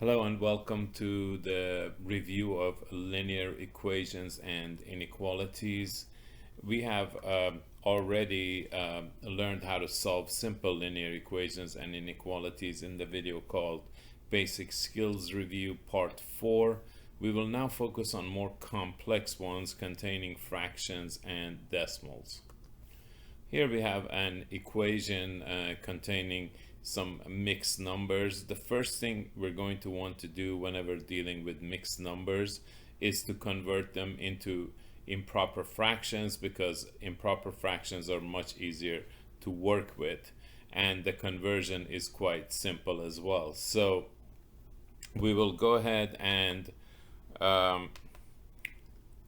Hello and welcome to the review of linear equations and inequalities. We have already learned how to solve simple linear equations and inequalities in the video called Basic Skills Review Part 4. We will now focus on more complex ones containing fractions and decimals. Here we have an equation containing some mixed numbers. The first thing we're going to want to do whenever dealing with mixed numbers is to convert them into improper fractions, because improper fractions are much easier to work with, and the conversion is quite simple as well. So we will go ahead and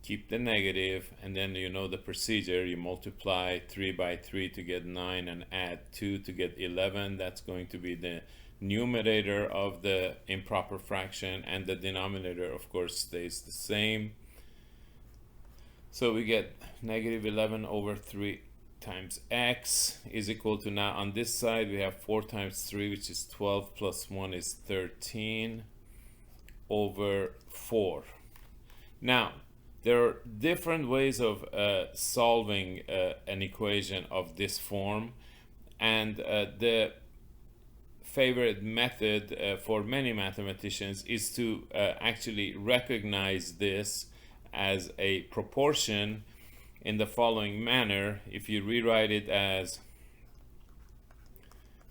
keep the negative, and then you know the procedure. You multiply 3 by 3 to get 9 and add 2 to get 11. That's going to be the numerator of the improper fraction, and the denominator of course stays the same. So we get negative 11 over 3 times x is equal to, now on this side we have 4 times 3, which is 12, plus 1 is 13 over 4. Now there are different ways of solving an equation of this form, and the favorite method for many mathematicians is to actually recognize this as a proportion in the following manner. If you rewrite it as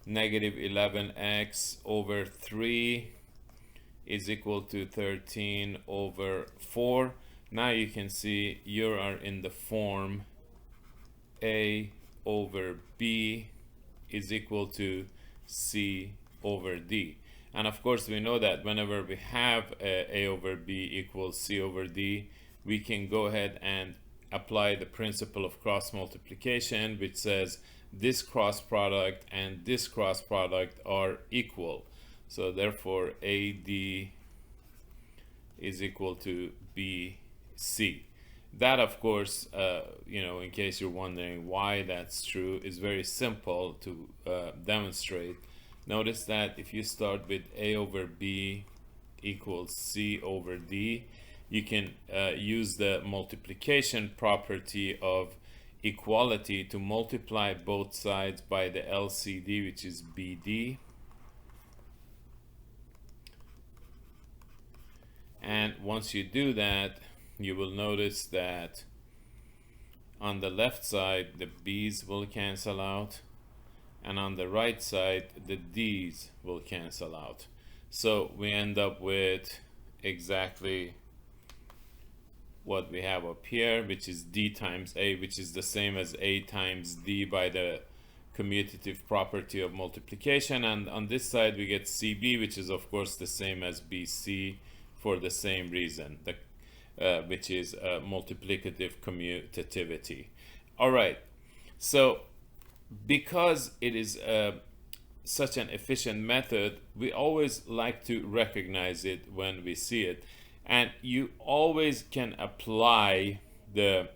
negative 11x over 3 is equal to 13 over 4, now you can see you are in the form a over b is equal to c over d. And of course we know that whenever we have a over b equals c over d, we can go ahead and apply the principle of cross multiplication, which says this cross product and this cross product are equal. So therefore AD is equal to BC. That of course, in case you're wondering why that's true, is very simple to demonstrate. Notice that if you start with A over B equals C over D, you can use the multiplication property of equality to multiply both sides by the LCD, which is BD. And once you do that, you will notice that on the left side the b's will cancel out, and on the right side the d's will cancel out. So we end up with exactly what we have up here, which is d times a, which is the same as a times d by the commutative property of multiplication. And on this side we get cb, which is of course the same as bc for the same reason, which is multiplicative commutativity. All right, so because it is such an efficient method, we always like to recognize it when we see it, and you always can apply the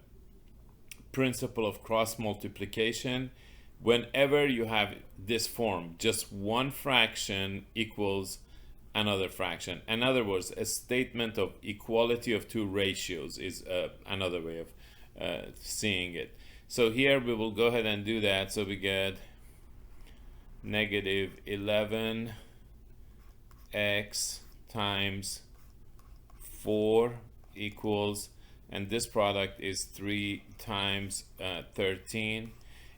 principle of cross multiplication whenever you have this form, just one fraction equals another fraction. In other words, a statement of equality of two ratios is another way of seeing it. So here we will go ahead and do that. So we get negative 11x times 4 equals, and this product is 3 times 13.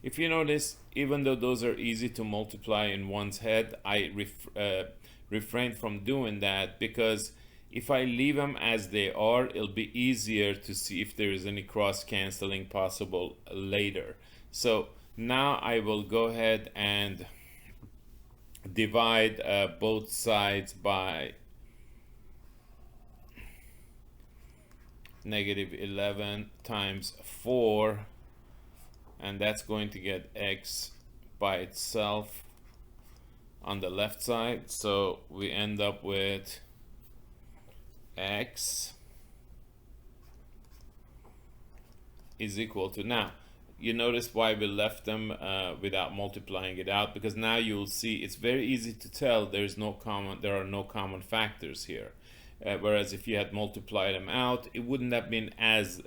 If you notice, even though those are easy to multiply in one's head, I refrain from doing that, because if I leave them as they are, it'll be easier to see if there is any cross canceling possible later. So now I will go ahead and divide both sides by negative 11 times 4, and that's going to get x by itself on the left side. So we end up with x is equal to, now you notice why we left them without multiplying it out, because now you'll see it's very easy to tell there are no common factors here. Whereas if you had multiplied them out, it wouldn't have been as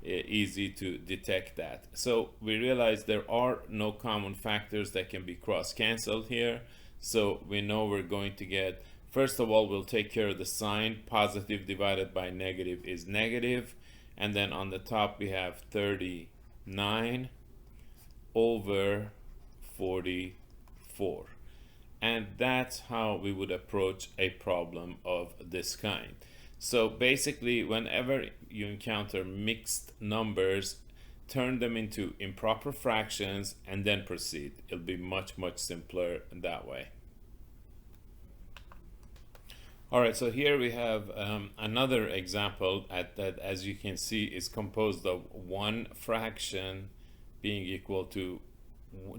easy to detect that. So we realize there are no common factors that can be cross-canceled here. So we know we're going to get, first of all, we'll take care of the sign. Positive divided by negative is negative. And then on the top we have 39 over 44. And that's how we would approach a problem of this kind. So basically, whenever you encounter mixed numbers, turn them into improper fractions and then proceed. It'll be much simpler that way. All right, so here we have another example that, as you can see, is composed of one fraction being equal to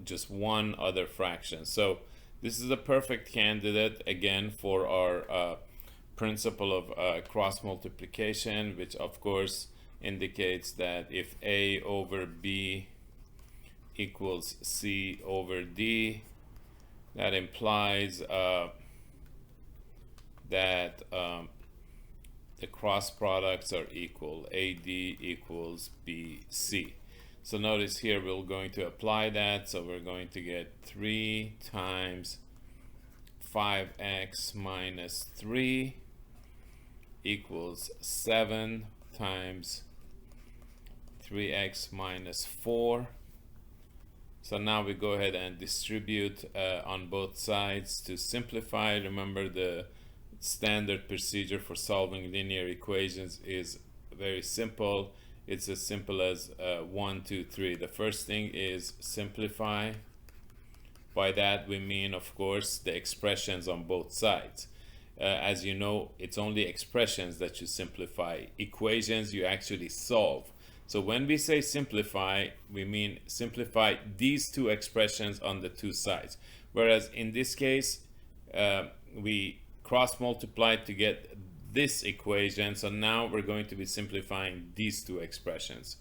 just one other fraction. So this is a perfect candidate, again, for our principle of cross multiplication, which of course indicates that if A over B equals C over D, that implies that the cross products are equal. AD equals BC. So notice here we're going to apply that. So we're going to get 3 times 5x minus 3 equals 7 times 3x minus 4. So now we go ahead and distribute on both sides to simplify. Remember, the standard procedure for solving linear equations is very simple. It's as simple as 1, 2, 3. The first thing is simplify. By that we mean, of course, the expressions on both sides. As you know, it's only expressions that you simplify. Equations you actually solve. So when we say simplify, we mean simplify these two expressions on the two sides. Whereas in this case, we cross multiply to get this equation. So now we're going to be simplifying these two expressions.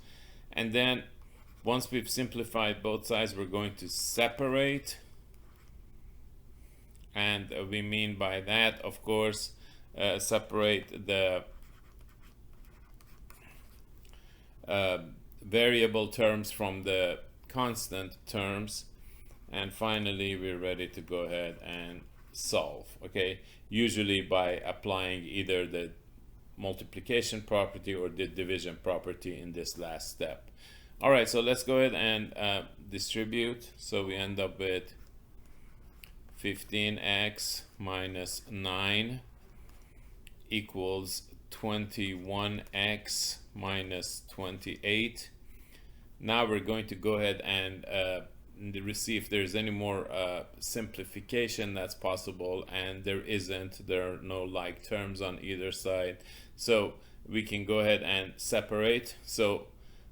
And then once we've simplified both sides, we're going to separate. And we mean by that, of course, separate the variable terms from the constant terms. And finally, we're ready to go ahead and solve, okay? Usually by applying either the multiplication property or the division property in this last step. All right, so let's go ahead and distribute. So we end up with 15x minus 9 equals 21x minus 28. Now we're going to go ahead and see if there's any more simplification that's possible, and there isn't. There are no like terms on either side, so we can go ahead and separate. So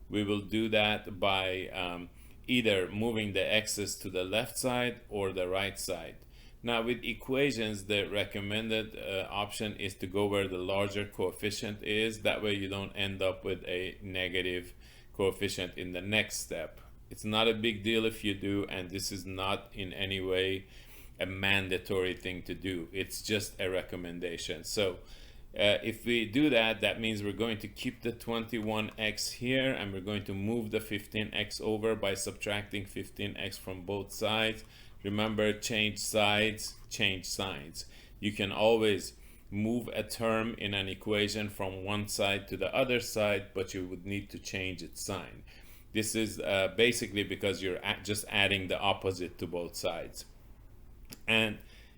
we will do that by either moving the x's to the left side or the right side. Now with equations, the recommended option is to go where the larger coefficient is. That way you don't end up with a negative coefficient in the next step. It's not a big deal if you do, and this is not in any way a mandatory thing to do. It's just a recommendation. So if we do that, that means we're going to keep the 21x here, and we're going to move the 15x over by subtracting 15x from both sides. Remember, change sides, change signs. You can always move a term in an equation from one side to the other side, but you would need to change its sign. This is basically because you're just adding the opposite to both sides. And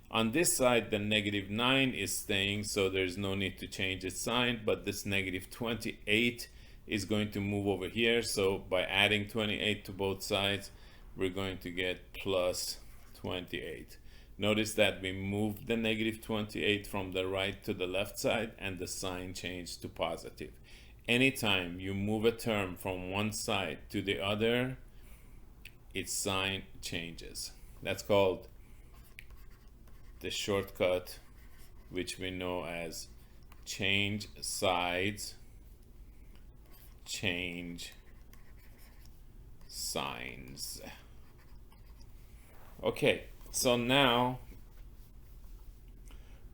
on this side, the negative 9 is staying, so there's no need to change its sign, but this negative 28 is going to move over here. So by adding 28 to both sides, we're going to get plus 28. Notice that we moved the negative 28 from the right to the left side, and the sign changed to positive. Anytime you move a term from one side to the other, its sign changes. That's called the shortcut, which we know as change sides, change signs. Okay, so now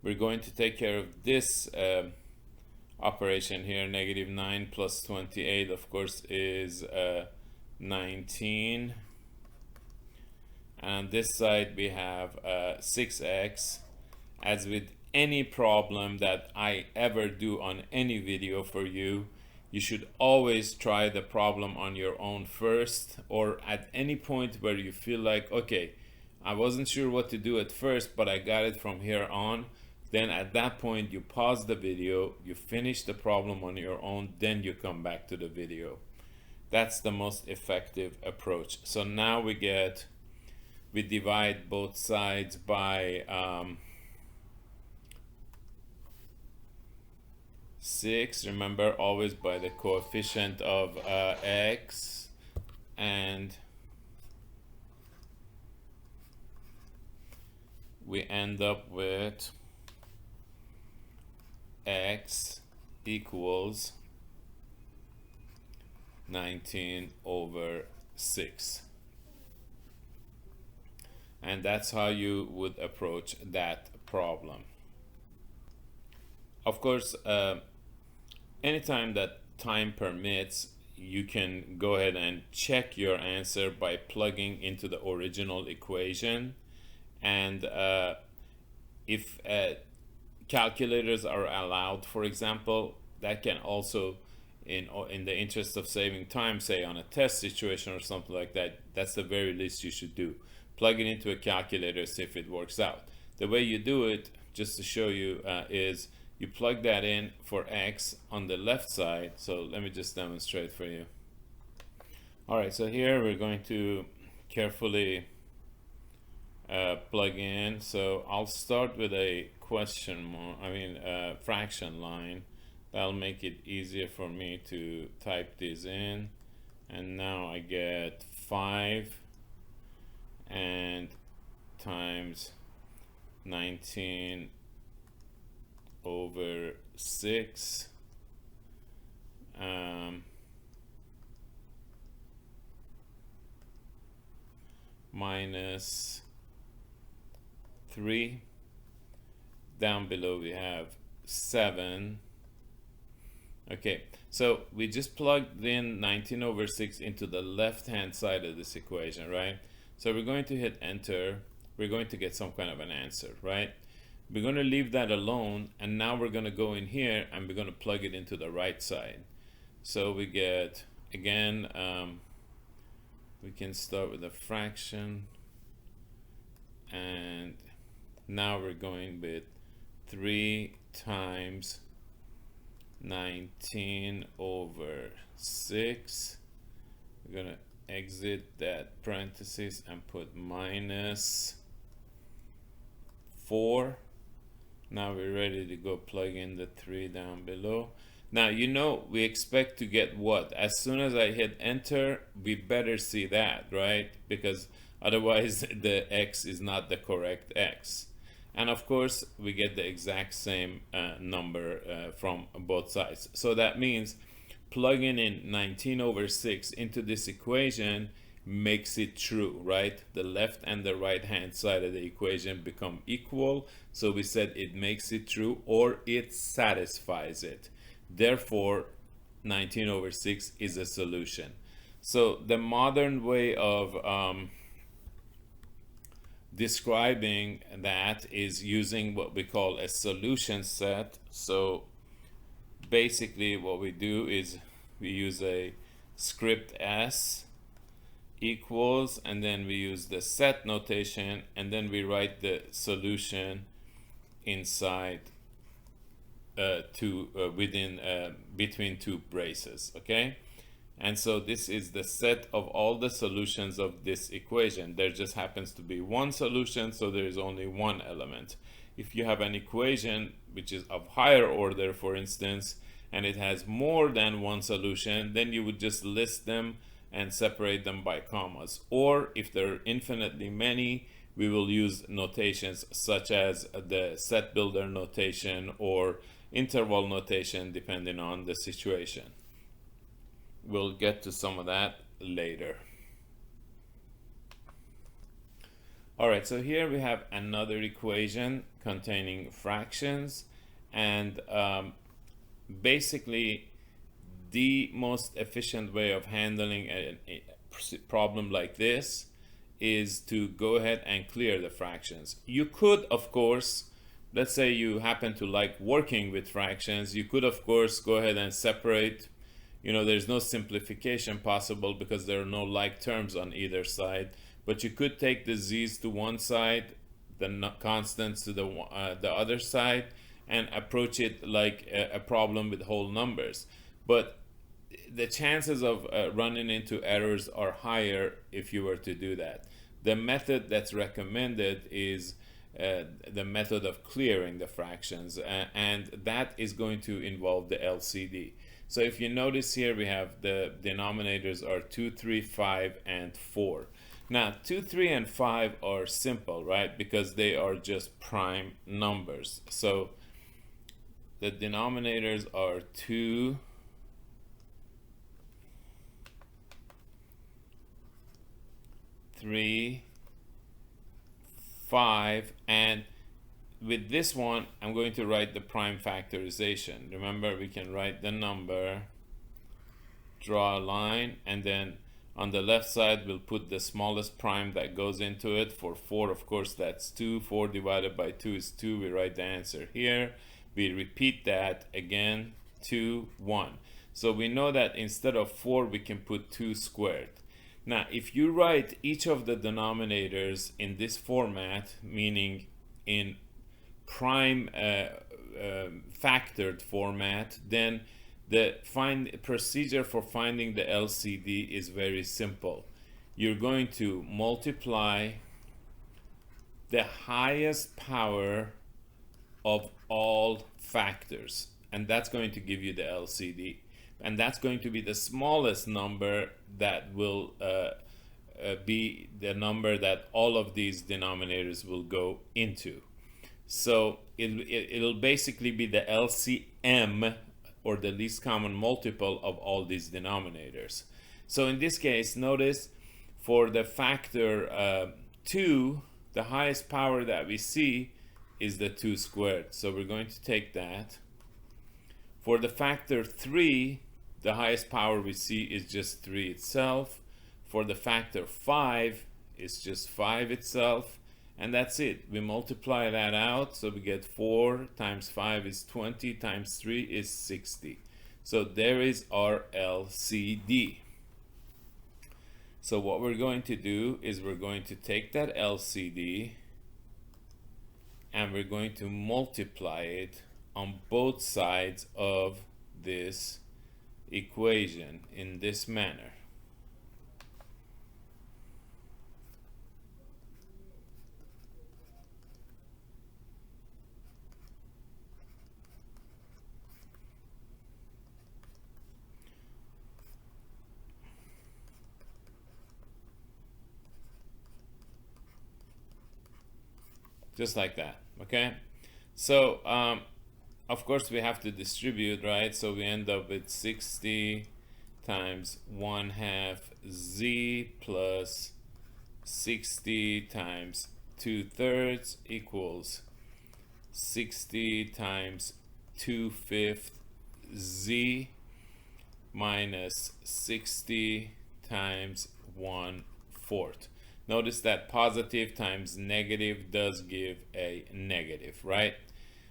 we're going to take care of this operation here. Negative 9 plus 28, of course, is 19. And on this side we have 6x. As with any problem that I ever do on any video for you, you should always try the problem on your own first, or at any point where you feel like, okay, I wasn't sure what to do at first, but I got it from here on. Then at that point you pause the video, you finish the problem on your own, then you come back to the video. That's the most effective approach. So now we divide both sides by 6. Remember, always by the coefficient of x, and we end up with x equals 19 over 6. And that's how you would approach that problem. Of course, anytime that time permits, you can go ahead and check your answer by plugging into the original equation. And if calculators are allowed, for example, that can also, in the interest of saving time, say on a test situation or something like that, that's the very least you should do. Plug it into a calculator, see if it works out. The way you do it, just to show you, is you plug that in for x on the left side. So let me just demonstrate for you. All right, so here we're going to carefully plug in. So I'll start with a fraction line. That'll make it easier for me to type this in. And now I get 5 and times 19 over 6 minus 3. Down below we have 7. Okay, so we just plugged in 19 over 6 into the left hand side of this equation, right? So we're going to hit enter. We're going to get some kind of an answer, right? We're going to leave that alone, and now we're going to go in here and we're going to plug it into the right side. So we get, again, we can start with a fraction, and now we're going with 3 times 19 over 6. We're going to exit that parenthesis and put minus 4. Now we're ready to go plug in the 3 down below. Now, you know, we expect to get what? As soon as I hit enter, we better see that, right? Because otherwise the x is not the correct x. And of course, we get the exact same number from both sides. So that means plugging in 19 over 6 into this equation makes it true, right? The left and the right hand side of the equation become equal. So we said it makes it true, or it satisfies it. Therefore, 19 over 6 is a solution. So the modern way of describing that is using what we call a solution set. So basically what we do is we use a script S equals, and then we use the set notation, and then we write the solution inside between two braces, okay? And so this is the set of all the solutions of this equation. There just happens to be one solution, so there is only one element. If you have an equation which is of higher order, for instance, and it has more than one solution, then you would just list them and separate them by commas. Or if there are infinitely many, we will use notations such as the set builder notation or interval notation, depending on the situation. We'll get to some of that later. All right, so here we have another equation containing fractions, and basically the most efficient way of handling a problem like this is to go ahead and clear the fractions. You could, of course, let's say you happen to like working with fractions, you could of course go ahead and separate. There's no simplification possible because there are no like terms on either side, but you could take the z's to one side, the constants to the other side, and approach it like a problem with whole numbers. But the chances of running into errors are higher if you were to do that. The method that's recommended is the method of clearing the fractions, and that is going to involve the LCD. So if you notice here, we have the denominators are 2, 3, 5, and 4. Now 2, 3, and 5 are simple, right? Because they are just prime numbers. So the denominators are 2, 3, 5, and with this one I'm going to write the prime factorization. Remember, we can write the number, draw a line, and then on the left side we'll put the smallest prime that goes into it. For 4, of course, that's 2. 4 divided by 2 is 2. We write the answer here. We repeat that again, 2, 1. So we know that instead of 4 we can put 2 squared. Now if you write each of the denominators in this format, meaning in prime factored format, then the procedure for finding the LCD is very simple. You're going to multiply the highest power of all factors, and that's going to give you the LCD, and that's going to be the smallest number that will be the number that all of these denominators will go into. So it'll basically be the LCM, or the least common multiple, of all these denominators. So in this case, notice for the factor 2, the highest power that we see is the 2 squared. So we're going to take that. For the factor 3, the highest power we see is just 3 itself. For the factor 5, it's just 5 itself. And that's it. We multiply that out, so we get 4 times 5 is 20 times 3 is 60. So there is our LCD. So what we're going to do is we're going to take that LCD and we're going to multiply it on both sides of this equation in this manner. Just like that, okay? So of course we have to distribute, right? So we end up with 60 times 1/2 z plus 60 times 2/3 equals 60 times 2/5 z minus 60 times 1/4. Notice that positive times negative does give a negative, right?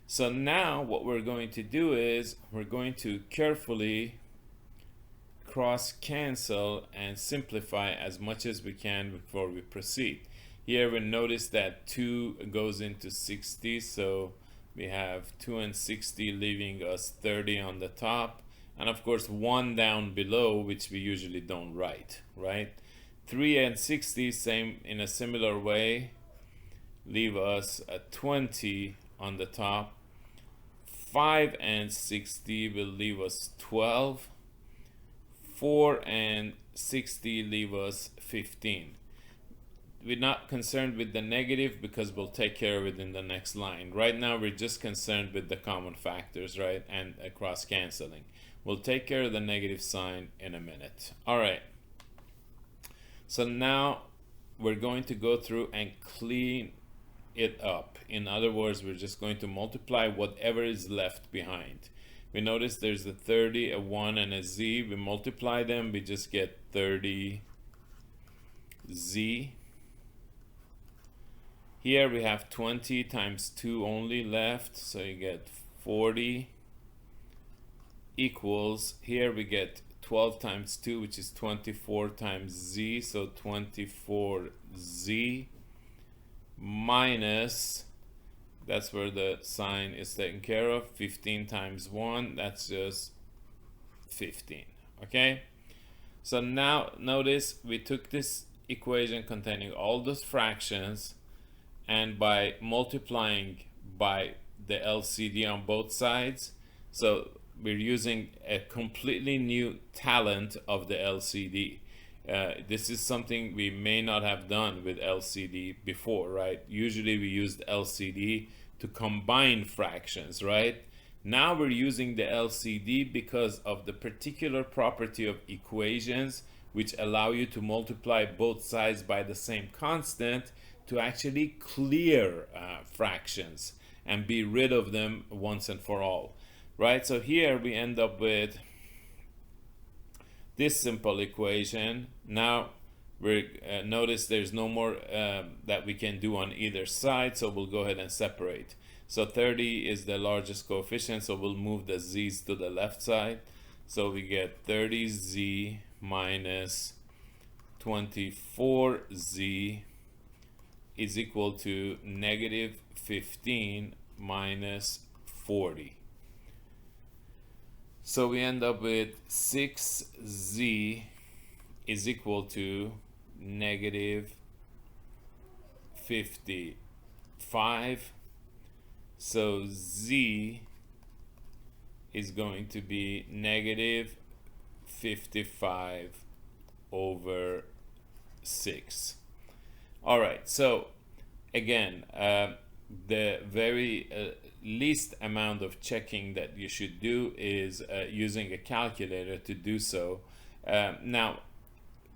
So now what we're going to do is we're going to carefully cross cancel and simplify as much as we can before we proceed. Here we notice that 2 goes into 60, so we have 2 and 60 leaving us 30 on the top, and of course 1 down below, which we usually don't write, right? 3 and 60, same in a similar way, leave us a 20 on the top. 5 and 60 will leave us 12. 4 and 60 leave us 15. We're not concerned with the negative because we'll take care of it in the next line. Right now we're just concerned with the common factors, right, and cross canceling. We'll take care of the negative sign in a minute. All right. So now we're going to go through and clean it up. In other words, we're just going to multiply whatever is left behind. We notice there's a 30, a 1, and a z. We multiply them, we just get 30z. Here we have 20 times 2 only left, so you get 40 equals, here we get 12 times 2, which is 24 times z, so 24z minus, that's where the sign is taken care of, 15 times 1, that's just 15. Okay, so now notice we took this equation containing all those fractions, and by multiplying by the LCD on both sides, so we're using a completely new talent of the LCD. This is something we may not have done with LCD before, right? Usually we used LCD to combine fractions, right? Now we're using the LCD because of the particular property of equations which allow you to multiply both sides by the same constant to actually clear fractions and be rid of them once and for all, right? So here we end up with this simple equation. Now we notice there's no more that we can do on either side, so we'll go ahead and separate. So 30 is the largest coefficient, so we'll move the z's to the left side. So we get 30z minus 24z is equal to negative 15 minus 40. So we end up with 6z is equal to negative 55. So z is going to be negative 55 over 6. All right, so again, the very least amount of checking that you should do is using a calculator to do so. Now,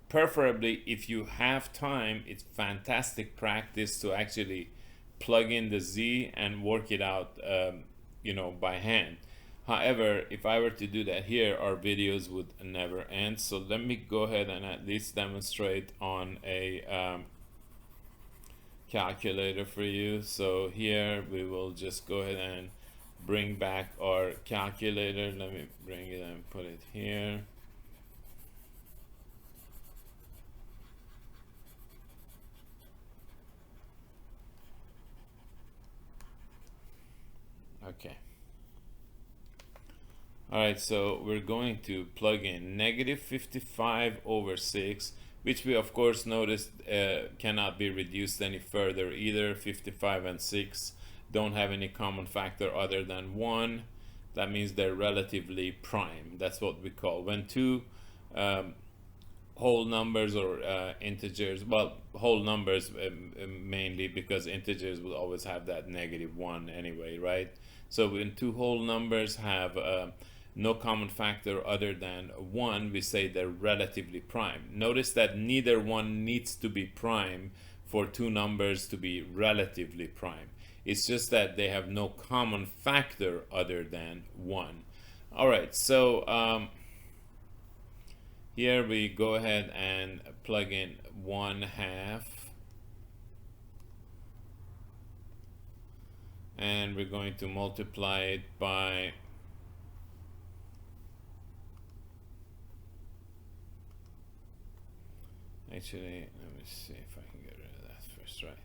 preferably if you have time, it's fantastic practice to actually plug in the z and work it out, you know, by hand. However, if I were to do that here, our videos would never end. So let me go ahead and at least demonstrate on a calculator for you. So here we will just go ahead and bring back our calculator. Let me bring it and put it here. Okay. All right, so we're going to plug in negative 55 over 6, which we of course noticed cannot be reduced any further either. 55 and 6 don't have any common factor other than 1. That means they're relatively prime. That's what we call when two whole numbers or integers, well, whole numbers mainly, because integers will always have that negative 1 anyway, right? So when two whole numbers have no common factor other than 1, we say they're relatively prime. Notice that neither one needs to be prime for two numbers to be relatively prime. It's just that they have no common factor other than 1. All right, so here we go ahead and plug in 1/2, and we're going to multiply it by actually, let me see if I can get rid of that first, right?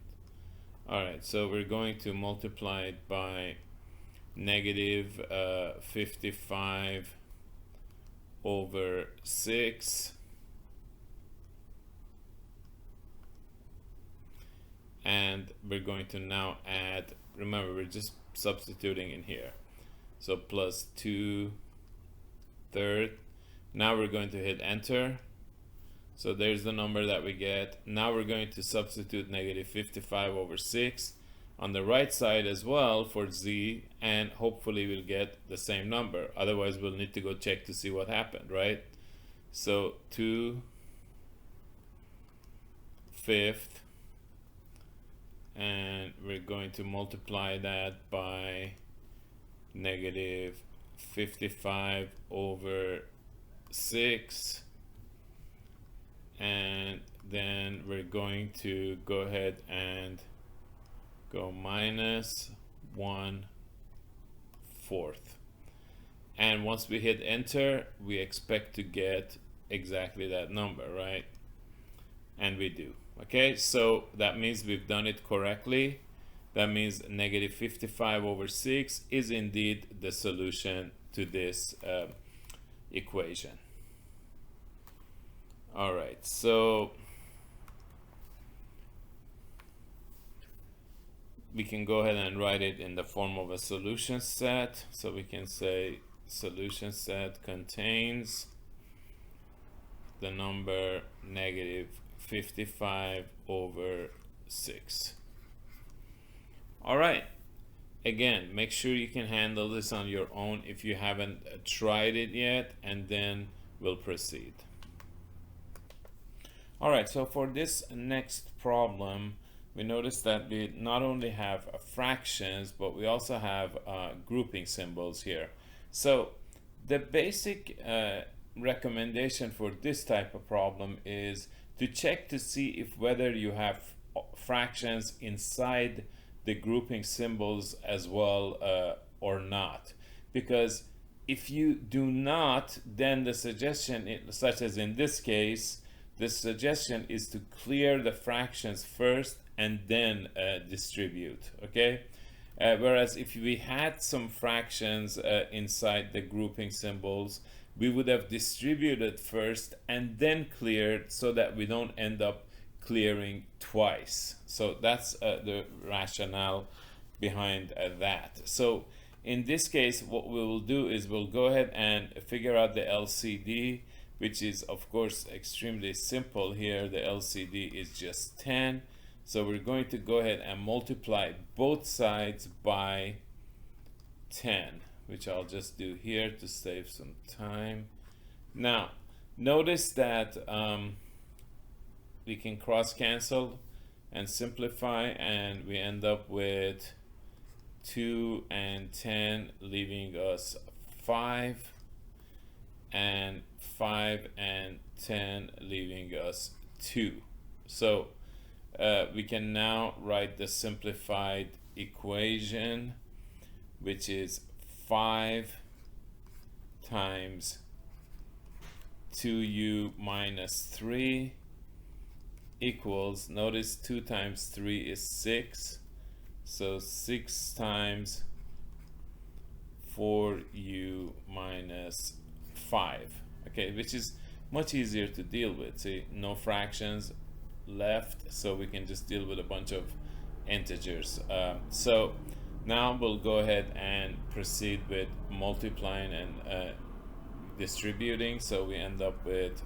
All right, so we're going to multiply it by negative 55 over 6, and we're going to now add, remember we're just substituting in here, so plus 2/3. Now we're going to hit enter. So there's the number that we get. Now we're going to substitute negative 55 over 6 on the right side as well for z, and hopefully we'll get the same number. Otherwise we'll need to go check to see what happened, right? So 2/5 fifth, and we're going to multiply that by negative 55 over 6, and then we're going to go ahead and go minus 1/4. And once we hit enter, we expect to get exactly that number, right? And we do. Okay, so that means we've done it correctly. That means negative 55 over 6 is indeed the solution to this equation. All right, so we can go ahead and write it in the form of a solution set. So we can say solution set contains the number negative 55 over 6. All right, again, make sure you can handle this on your own if you haven't tried it yet, and then we'll proceed. All right, so for this next problem, we notice that we not only have fractions, but we also have grouping symbols here. So the basic recommendation for this type of problem is to check to see if whether you have fractions inside the grouping symbols as well or not. Because if you do not, then the suggestion, such as in this case, the suggestion is to clear the fractions first and then distribute, okay? Whereas if we had some fractions inside the grouping symbols, we would have distributed first and then cleared so that we don't end up clearing twice. So that's the rationale behind that. So in this case, what we will do is we'll go ahead and figure out the LCD, which is of course extremely simple here. The LCD is just 10. So we're going to go ahead and multiply both sides by 10, which I'll just do here to save some time. Now, notice that we can cross cancel and simplify, and we end up with 2 and 10, leaving us 5, and 5 and 10, leaving us 2. So we can now write the simplified equation, which is 5 times 2u minus 3 equals, notice 2 times 3 is 6, so 6 times 4u minus 5, okay, which is much easier to deal with. See, no fractions left, so we can just deal with a bunch of integers. So now we'll go ahead and proceed with multiplying and distributing. So we end up with,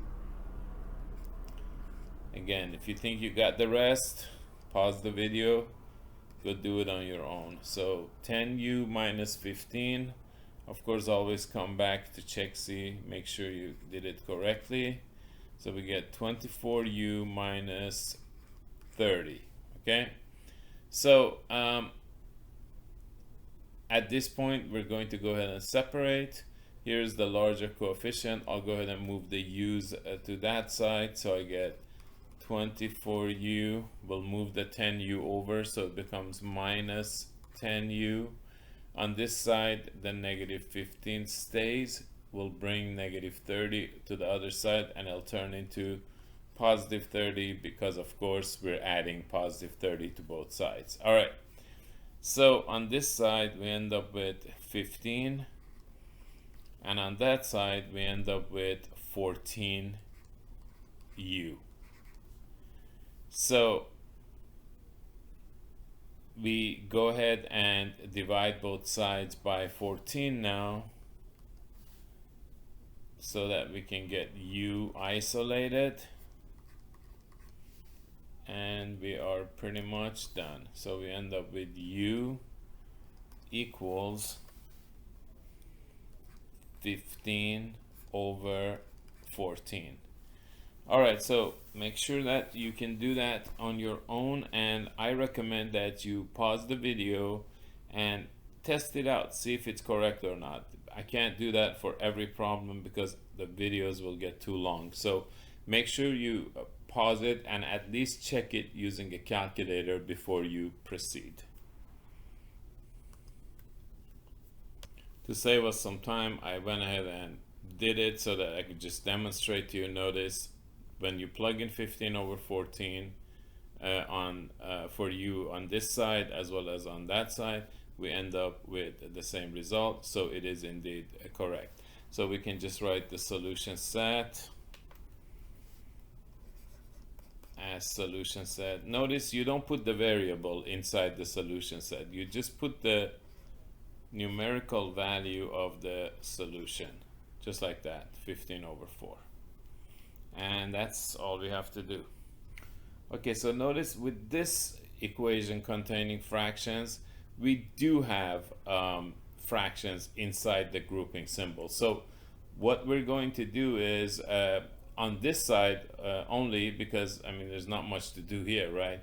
again, if you think you got the rest, pause the video, go do it on your own. So 10u minus 15, of course always come back to check, see, make sure you did it correctly. So we get 24u minus 30, okay? So at this point, we're going to go ahead and separate. Here's the larger coefficient. I'll go ahead and move the u's to that side. So I get 24u. We'll move the 10u over, so it becomes minus 10u. On this side, the negative 15 stays. We'll bring negative 30 to the other side, and it'll turn into positive 30 because, of course, we're adding positive 30 to both sides. All right. So on this side, we end up with 15. And on that side, we end up with 14u. So we go ahead and divide both sides by 14 now, so that we can get u isolated, and we are pretty much done. So we end up with u equals 15 over 14. All right, so make sure that you can do that on your own, and I recommend that you pause the video and test it out, see if it's correct or not. I can't do that for every problem because the videos will get too long. So make sure you pause it and at least check it using a calculator before you proceed. To save us some time, I went ahead and did it so that I could just demonstrate to you. Notice when you plug in 15 over 14 for you on this side as well as on that side, we end up with the same result. So it is indeed correct. So we can just write the solution set as solution set. Notice you don't put the variable inside the solution set. You just put the numerical value of the solution, just like that, 15 over 4. And that's all we have to do. Okay, so notice with this equation containing fractions, we do have fractions inside the grouping symbol. So what we're going to do is on this side only, because I mean there's not much to do here, right?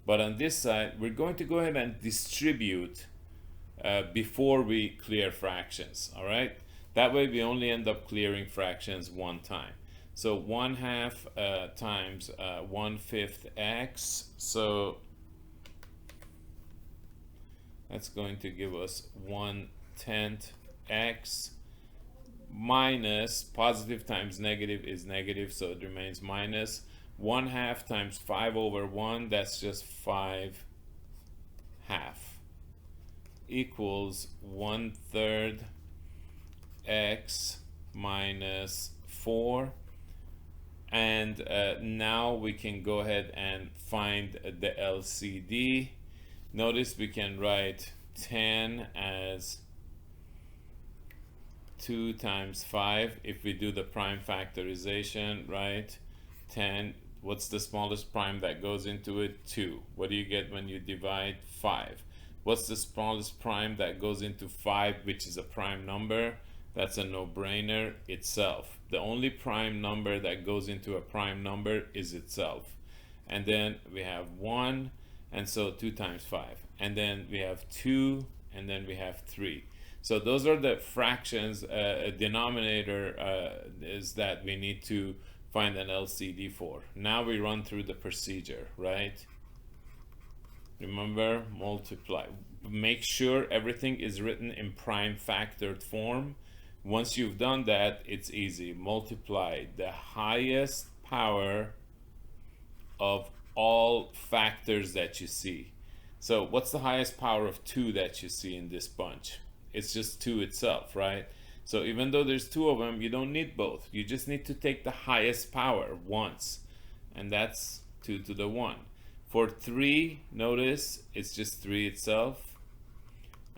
But on this side we're going to go ahead and distribute before we clear fractions. All right, that way we only end up clearing fractions one time. So 1/2 times 1/5 x, so that's going to give us 1/10 x minus, positive times negative is negative, so it remains minus 1/2 times 5 over 1, that's just 5/2, equals 1/3 x minus 4. And now we can go ahead and find the LCD. Notice we can write 10 as 2 times 5 if we do the prime factorization, right? 10, what's the smallest prime that goes into it? 2. What do you get when you divide? 5. What's the smallest prime that goes into 5, which is a prime number? That's a no-brainer, itself. The only prime number that goes into a prime number is itself. And then we have 1, and so 2 times 5. And then we have 2, and then we have 3. So those are the fractions, denominator is that we need to find an LCD for. Now we run through the procedure, right? Remember, multiply. Make sure everything is written in prime factored form. Once you've done that, it's easy. Multiply the highest power of all factors that you see. So what's the highest power of 2 that you see in this bunch? It's just 2 itself, right? So even though there's 2 of them, you don't need both. You just need to take the highest power once, and that's 2 to the 1. For 3, notice it's just 3 itself.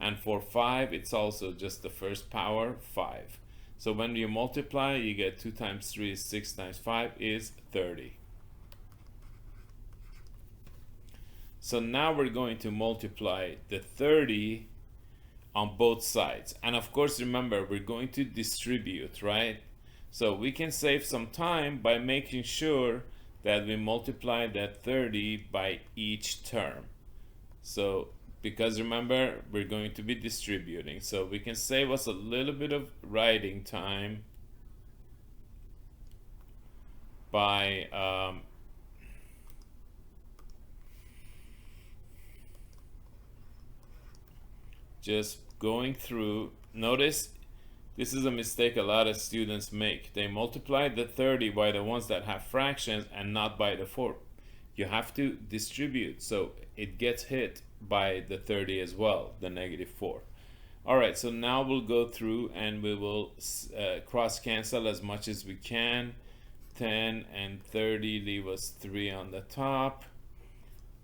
And for 5, it's also just the first power, 5. So when you multiply, you get 2 times 3 is 6 times 5 is 30. So now we're going to multiply the 30 on both sides. And of course, remember, we're going to distribute, right? So we can save some time by making sure that we multiply that 30 by each term. So because remember, we're going to be distributing, so we can save us a little bit of writing time by just going through. Notice this is a mistake a lot of students make. They multiply the 30 by the ones that have fractions and not by the 4. You have to distribute, so it gets hit by the 30 as well, the -4. All right, so now we'll go through and we will cross cancel as much as we can. 10 and 30 leave us 3 on the top.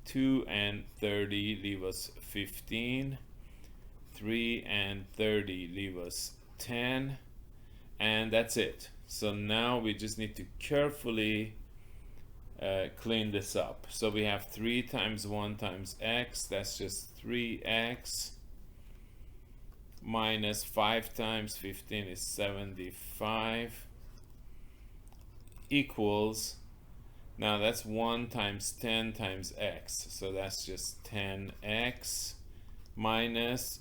2 and 30 leave us 15. 3 and 30 leave us 10. And that's it. So now we just need to carefully clean this up. So we have 3 times 1 times x, that's just 3x, minus 5 times 15 is 75, equals Now that's 1 times 10 times x. So that's just 10x minus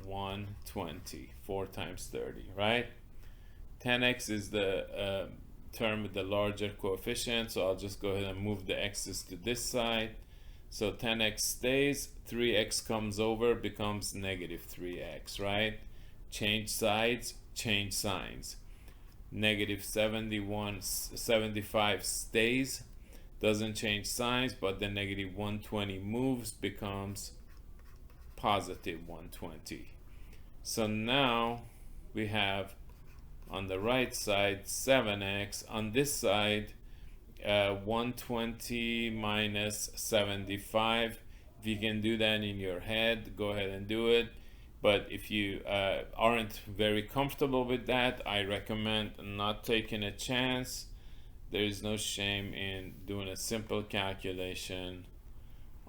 120, 4 times 30, right? 10x is the term with the larger coefficient, so I'll just go ahead and move the x's to this side. So 10x stays, 3x comes over, becomes negative 3x, right? Change sides, change signs. Negative 75 stays, doesn't change signs, but the negative 120 moves, becomes positive 120. So now we have on the right side 7x, on this side 120 minus 75. If you can do that in your head, go ahead and do it. But if you aren't very comfortable with that, I recommend not taking a chance. There is no shame in doing a simple calculation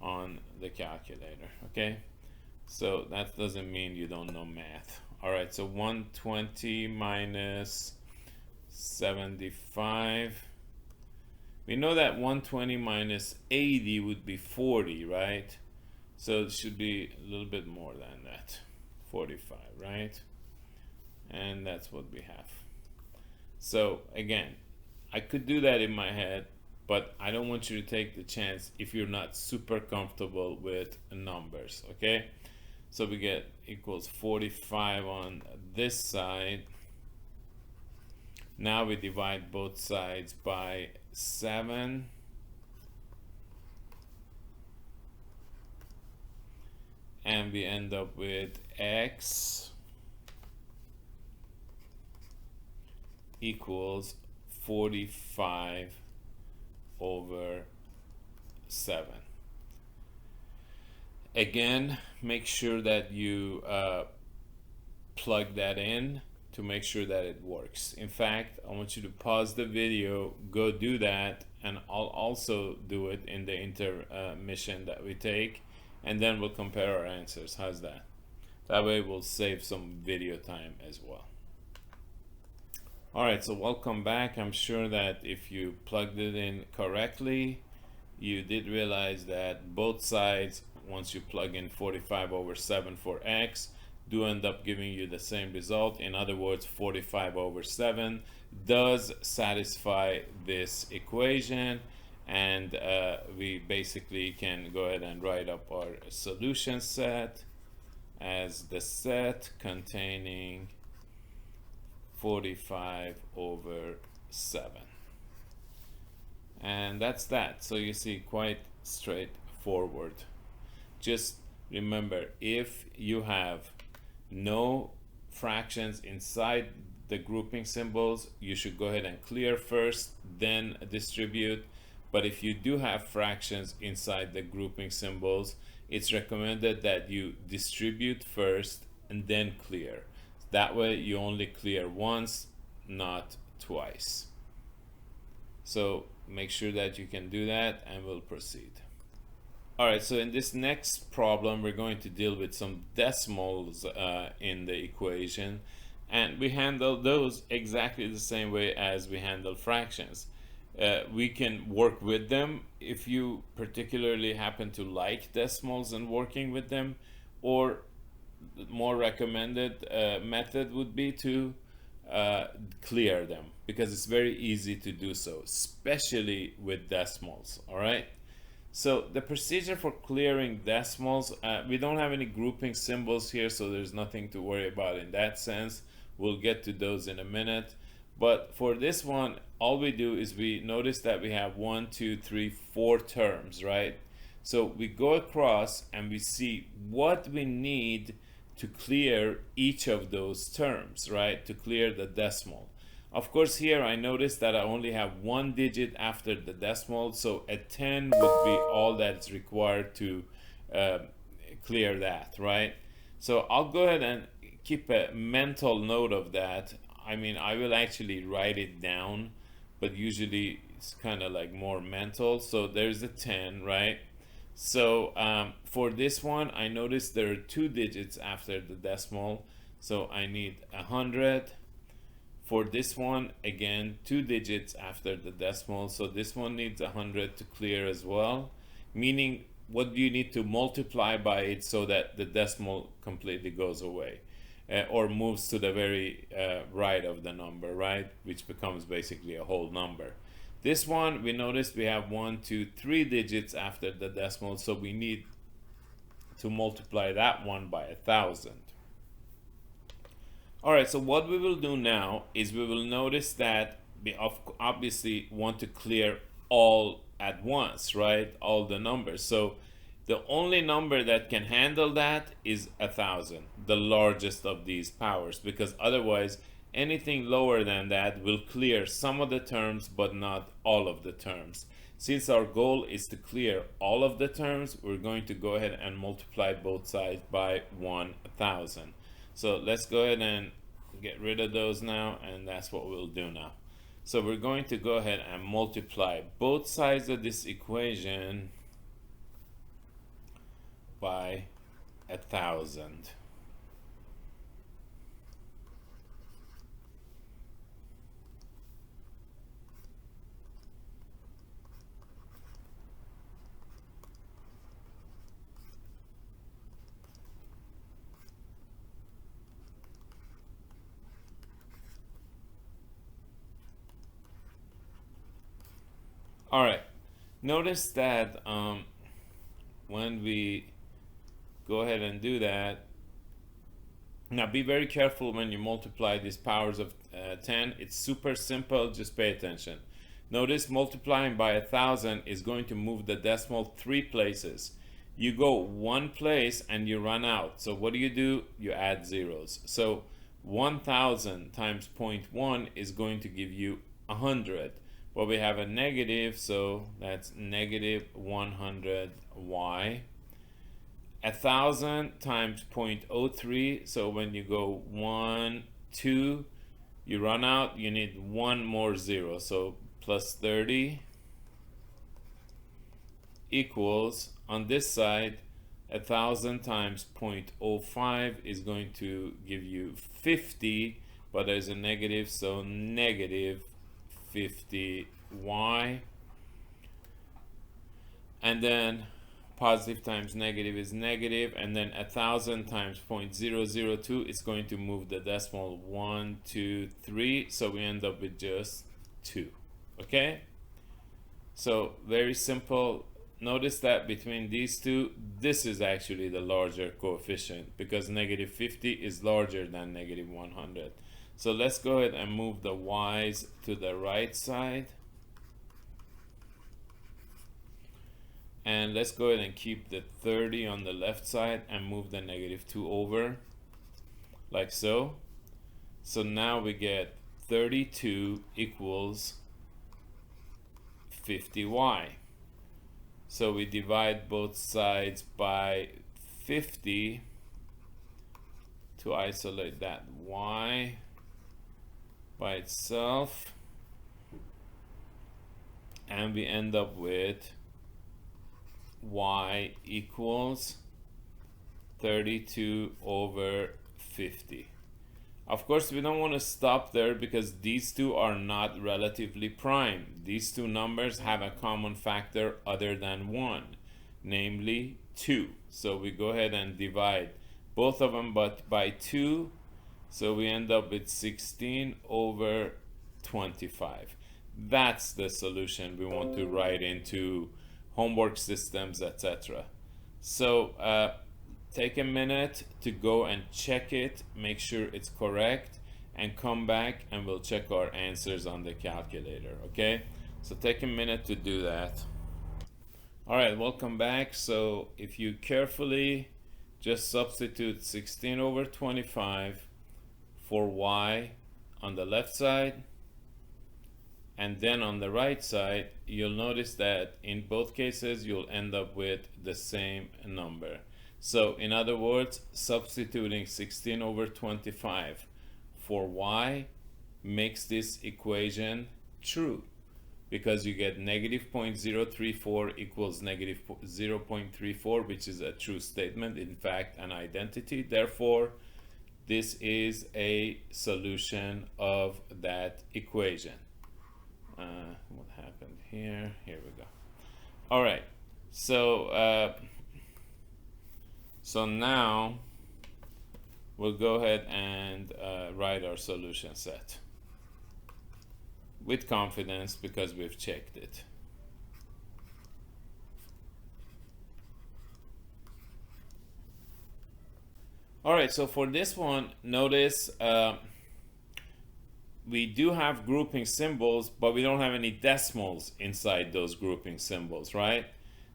on the calculator, okay? So that doesn't mean you don't know math. All right, so 120 minus 75. We know that 120 minus 80 would be 40, right? So it should be a little bit more than that, 45, right? And that's what we have. So again, I could do that in my head, but I don't want you to take the chance if you're not super comfortable with numbers, okay? So we get equals 45 on this side. Now we divide both sides by 7. And we end up with x equals 45 over 7. Again, make sure that you plug that in to make sure that it works. In fact, I want you to pause the video, go do that, and I'll also do it in the intermission that we take, and then we'll compare our answers. How's that? That way we'll save some video time as well. All right, so welcome back. I'm sure that if you plugged it in correctly, you did realize that both sides, once you plug in 45 over 7 for x, do end up giving you the same result. In other words, 45 over 7 does satisfy this equation, and we basically can go ahead and write up our solution set as the set containing 45 over 7. And that's that. So you see, quite straightforward. Just remember, if you have no fractions inside the grouping symbols, you should go ahead and clear first, then distribute. But if you do have fractions inside the grouping symbols, it's recommended that you distribute first and then clear. That way you only clear once, not twice. So make sure that you can do that, and we'll proceed. All right, so in this next problem, we're going to deal with some decimals in the equation, and we handle those exactly the same way as we handle fractions. We can work with them if you particularly happen to like decimals and working with them, or the more recommended method would be to clear them, because it's very easy to do so, especially with decimals. All right, so the procedure for clearing decimals, we don't have any grouping symbols here, so there's nothing to worry about in that sense. We'll get to those in a minute. But for this one, all we do is we notice that we have 1, 2, 3, 4 terms, right? So we go across and we see what we need to clear each of those terms, right? To clear the decimal. Of course, here I notice that I only have one digit after the decimal, so a 10 would be all that's required to clear that, right? So I'll go ahead and keep a mental note of that. I mean, I will actually write it down, but usually it's kind of like more mental. So there's a 10, right? So for this one, I noticed there are 2 digits after the decimal, so I need 100. For this one, again, 2 digits after the decimal, so this one needs 100 to clear as well, meaning what do you need to multiply by it so that the decimal completely goes away, or moves to the very right of the number, right, which becomes basically a whole number. This one, we noticed we have 1, 2, 3 digits after the decimal, so we need to multiply that one by 1,000. All right, so what we will do now is we will notice that we obviously want to clear all at once, right? All the numbers. So the only number that can handle that is 1,000, the largest of these powers, because otherwise anything lower than that will clear some of the terms but not all of the terms. Since our goal is to clear all of the terms, we're going to go ahead and multiply both sides by 1,000. So let's go ahead and get rid of those now, and that's what we'll do now. So we're going to go ahead and multiply both sides of this equation by 1,000. All right, notice that when we go ahead and do that, now be very careful when you multiply these powers of 10. It's super simple, just pay attention. Notice multiplying by 1,000 is going to move the decimal 3 places. You go 1 place and you run out. So what do? You add zeros. So 1,000 times 0.1 is going to give you 100. Well, we have a negative, so that's negative 100y. 1,000 times 0.03, so when you go 1, 2, you run out, you need 1 more 0, so plus 30 equals, on this side, 1,000 times 0.05 is going to give you 50, but there's a negative, so negative 50y, and then positive times negative is negative, and then 1,000 times 0.002 is going to move the decimal 1, 2, 3, so we end up with just 2. Okay, so very simple. Notice that between these two, this is actually the larger coefficient because negative 50 is larger than negative 100. So let's go ahead and move the y's to the right side. And let's go ahead and keep the 30 on the left side and move the negative 2 over, like so. So now we get 32 equals 50y. So we divide both sides by 50 to isolate that y by itself, and we end up with y equals 32 over 50. Of course, we don't want to stop there because these two are not relatively prime. These two numbers have a common factor other than 1, namely 2. So we go ahead and divide both of them but by 2. So we end up with 16 over 25. That's the solution we want to write into homework systems, etc. So take a minute to go and check it, make sure it's correct, and come back and we'll check our answers on the calculator. Okay, so take a minute to do that. All right, welcome back. So if you carefully just substitute 16 over 25 for y on the left side, and then on the right side, you'll notice that in both cases you'll end up with the same number. So in other words, substituting 16 over 25 for y makes this equation true, because you get negative 0.034 equals negative 0.34, which is a true statement, in fact an identity. Therefore this is a solution of that equation. What happened here? Here we go. All right, so so now we'll go ahead and write our solution set with confidence because we've checked it. All right, so for this one, notice we do have grouping symbols, but we don't have any decimals inside those grouping symbols, right?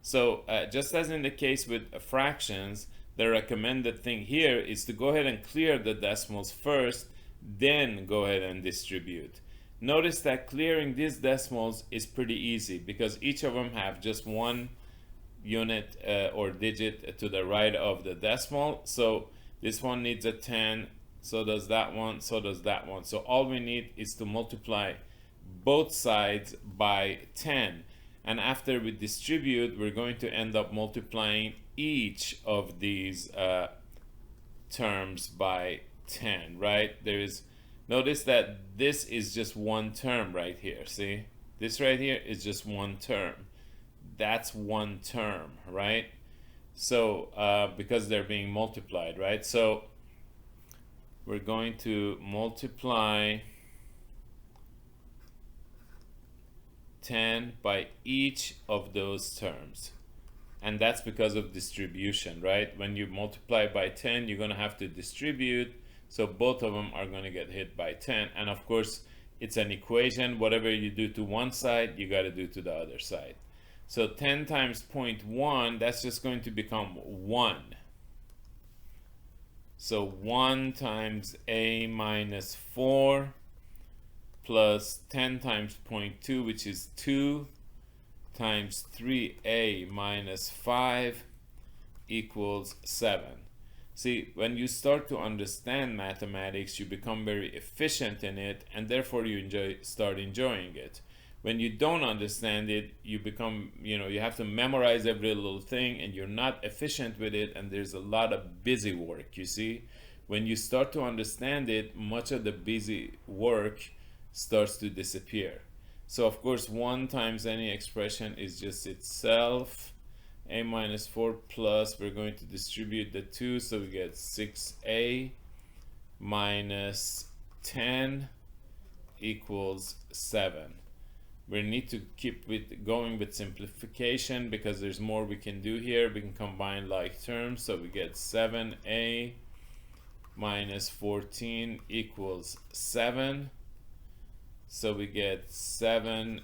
So just as in the case with fractions, the recommended thing here is to go ahead and clear the decimals first, then go ahead and distribute. Notice that clearing these decimals is pretty easy because each of them have just one unit or digit to the right of the decimal. So this one needs a 10, so does that one, so does that one. So all we need is to multiply both sides by 10. And after we distribute, we're going to end up multiplying each of these terms by 10, right? Notice that this is just one term right here, see? This right here is just one term. That's one term, right? So because they're being multiplied, right? So we're going to multiply 10 by each of those terms. And that's because of distribution, right? When you multiply by 10, you're going to have to distribute. So both of them are going to get hit by 10. And of course, it's an equation. Whatever you do to one side, you got to do to the other side. So 10 times 0.1, that's just going to become 1. So 1 times a minus 4 plus 10 times 0.2, which is 2, times 3a minus 5 equals 7. See, when you start to understand mathematics, you become very efficient in it, and therefore you start enjoying it. When you don't understand it, you become, you have to memorize every little thing, and you're not efficient with it, and there's a lot of busy work, you see. When you start to understand it, much of the busy work starts to disappear. So of course, 1 times any expression is just itself. A minus 4 plus, we're going to distribute the 2, so we get 6a minus 10 equals 7. We need to keep going with simplification because there's more we can do here. We can combine like terms, so we get 7a minus 14 equals 7. So we get 7a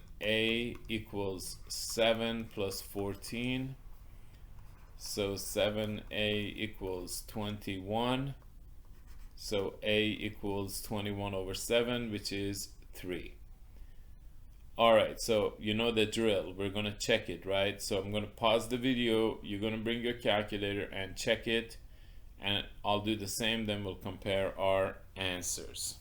equals 7 plus 14. So 7a equals 21. So a equals 21 over 7, which is 3. All right, so you know the drill. We're going to check it, right? So I'm going to pause the video. You're going to bring your calculator and check it. And I'll do the same, then we'll compare our answers.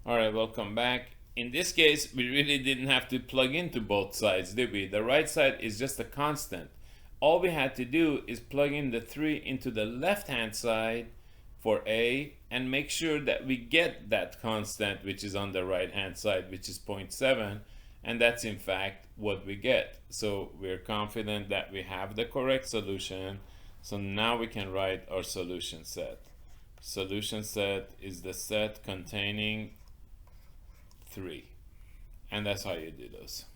All right, welcome back. In this case, we really didn't have to plug into both sides, did we? The right side is just a constant. All we had to do is plug in the 3 into the left-hand side for a and make sure that we get that constant, which is on the right-hand side, which is 0.7, and that's in fact what we get. So we're confident that we have the correct solution. So now we can write our solution set. Solution set is the set containing 3, and that's how you do those.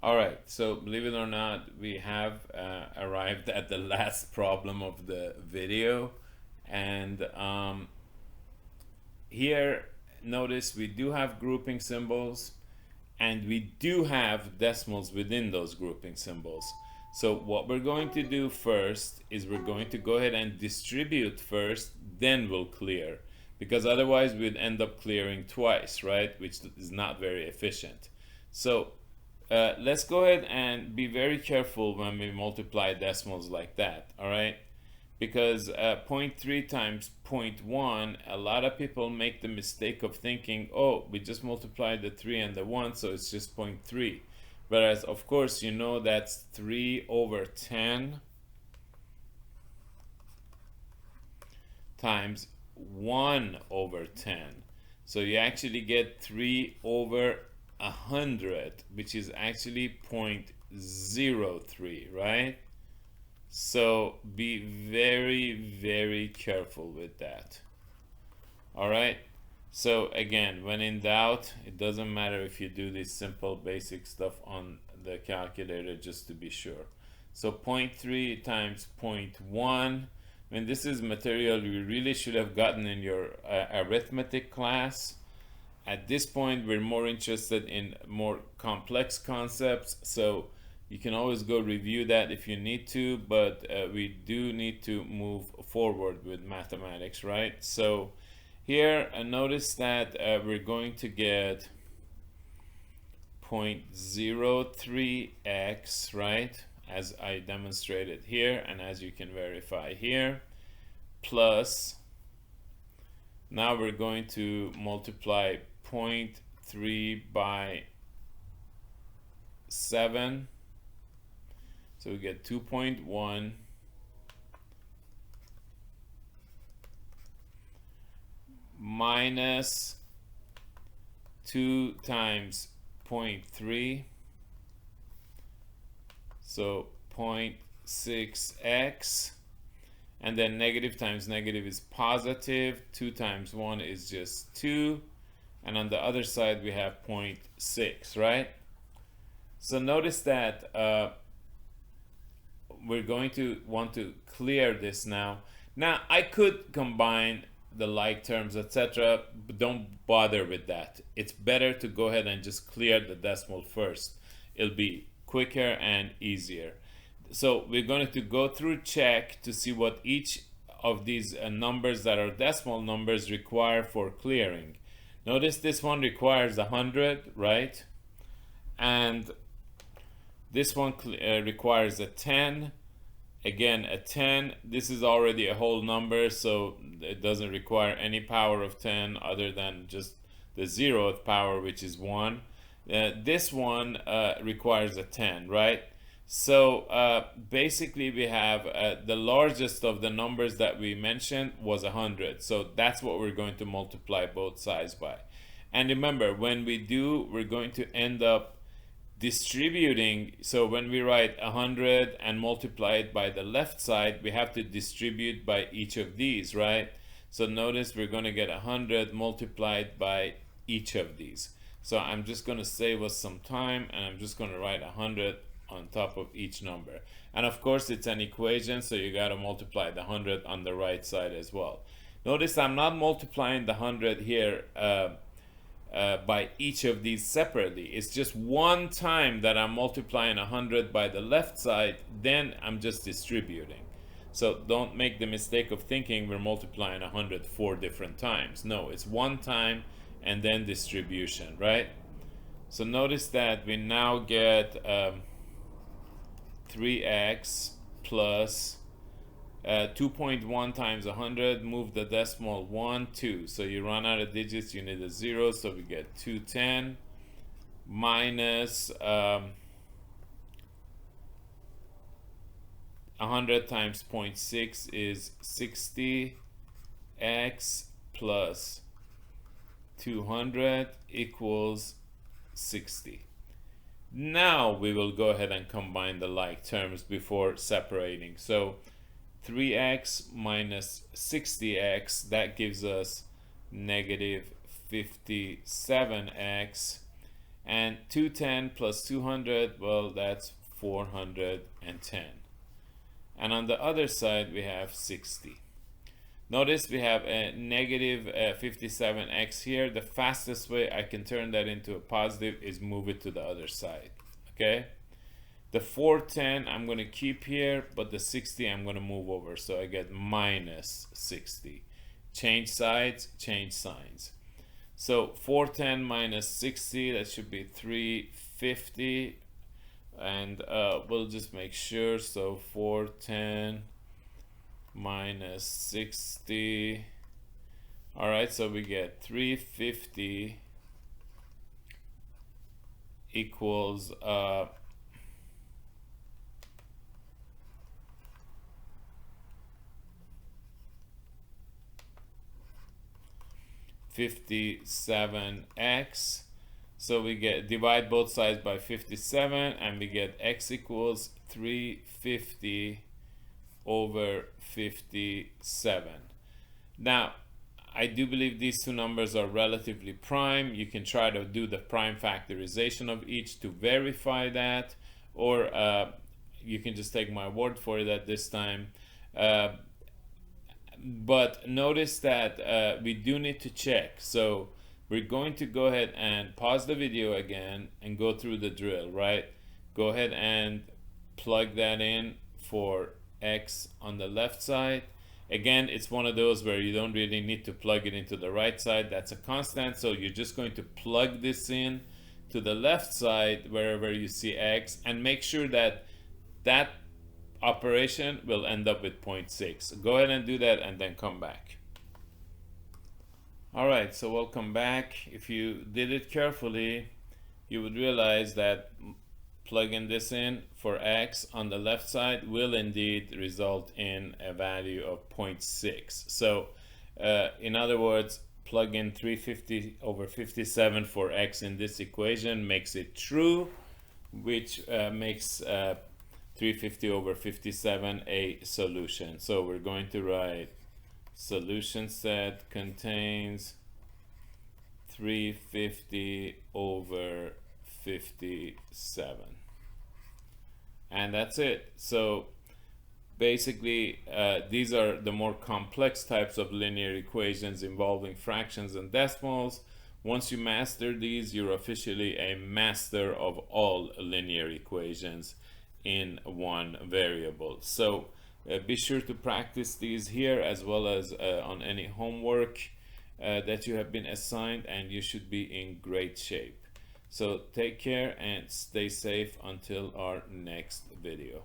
All right, so believe it or not, we have arrived at the last problem of the video, and here notice we do have grouping symbols and we do have decimals within those grouping symbols. So what we're going to do first is we're going to go ahead and distribute first, then we'll clear, because otherwise we'd end up clearing twice, right? Which is not very efficient. So let's go ahead and be very careful when we multiply decimals like that, all right? Because 0.3 times 0.1, a lot of people make the mistake of thinking, oh, we just multiplied the 3 and the 1, so it's just 0.3. Whereas, of course, you know that's 3 over 10 times 1 over 10. So you actually get 3 over 100, which is actually 0.03, right? So be very, very careful with that. All right. So again, when in doubt, it doesn't matter if you do this simple basic stuff on the calculator just to be sure. So 0.3 times 0.1. I mean, this is material you really should have gotten in your arithmetic class. At this point, we're more interested in more complex concepts, so you can always go review that if you need to, but we do need to move forward with mathematics, right? So here, notice that we're going to get 0.03x, right? As I demonstrated here, and as you can verify here, plus, now we're going to multiply 0.3 by 7. So we get 2.1 minus 2 times 0.3. So 0.6x. And then negative times negative is positive. 2 times 1 is just 2. And on the other side, we have 0.6, right? So notice that we're going to want to clear this now. Now, I could combine the like terms, etc., but don't bother with that. It's better to go ahead and just clear the decimal first. It'll be quicker and easier. So we're going to go through check to see what each of these numbers that are decimal numbers require for clearing. Notice this one requires 100, right? And this one requires a 10. Again, a 10. This is already a whole number, so it doesn't require any power of 10 other than just the 0th power, which is 1. This one requires a 10, right? So basically we have the largest of the numbers that we mentioned was 100. So that's what we're going to multiply both sides by. And remember, when we do, we're going to end up distributing. So when we write 100 and multiply it by the left side, we have to distribute by each of these, right? So notice we're going to get 100 multiplied by each of these. So I'm just going to save us some time, and I'm just going to write 100 on top of each number. And of course it's an equation, so you got to multiply the 100 on the right side as well. Notice I'm not multiplying the 100 here by each of these separately. It's just one time that I'm multiplying 100 by the left side, then I'm just distributing. So don't make the mistake of thinking we're multiplying 100 4 different times. No, it's one time and then distribution, right? So notice that we now get 3x plus 2.1 times 100, move the decimal 1, 2. So you run out of digits, you need a 0, so we get 210 minus 100 times 0.6 is 60x plus 200 equals 60. Now we will go ahead and combine the like terms before separating. So 3x minus 60x, that gives us negative 57x. And 210 plus 200, well, that's 410. And on the other side, we have 60. Notice we have a negative 57x here. The fastest way I can turn that into a positive is move it to the other side, okay? The 410 I'm going to keep here, but the 60 I'm going to move over, so I get minus 60. Change sides, change signs. So 410 minus 60, that should be 350, and we'll just make sure. So 410 minus 60. All right, so we get 350 equals 57x. So we get divide both sides by 57 and we get x equals 350 over 57. Now I do believe these two numbers are relatively prime. You can try to do the prime factorization of each to verify that, or you can just take my word for it at this time. But notice that we do need to check. So we're going to go ahead and pause the video again and go through the drill, right? Go ahead and plug that in for x on the left side. Again, it's one of those where you don't really need to plug it into the right side. That's a constant. So you're just going to plug this in to the left side wherever you see x, and make sure that that operation will end up with 0.6. Go ahead and do that and then come back. All right, so welcome back. If you did it carefully, you would realize that plugging this in for x on the left side will indeed result in a value of 0.6. So in other words, plug in 350 over 57 for x in this equation makes it true, which makes 350 over 57 a solution. So we're going to write solution set contains 350 over 57, and that's it. So basically these are the more complex types of linear equations involving fractions and decimals. Once you master these, you're officially a master of all linear equations in one variable. So be sure to practice these here as well as on any homework that you have been assigned, and you should be in great shape. So take care and stay safe until our next video.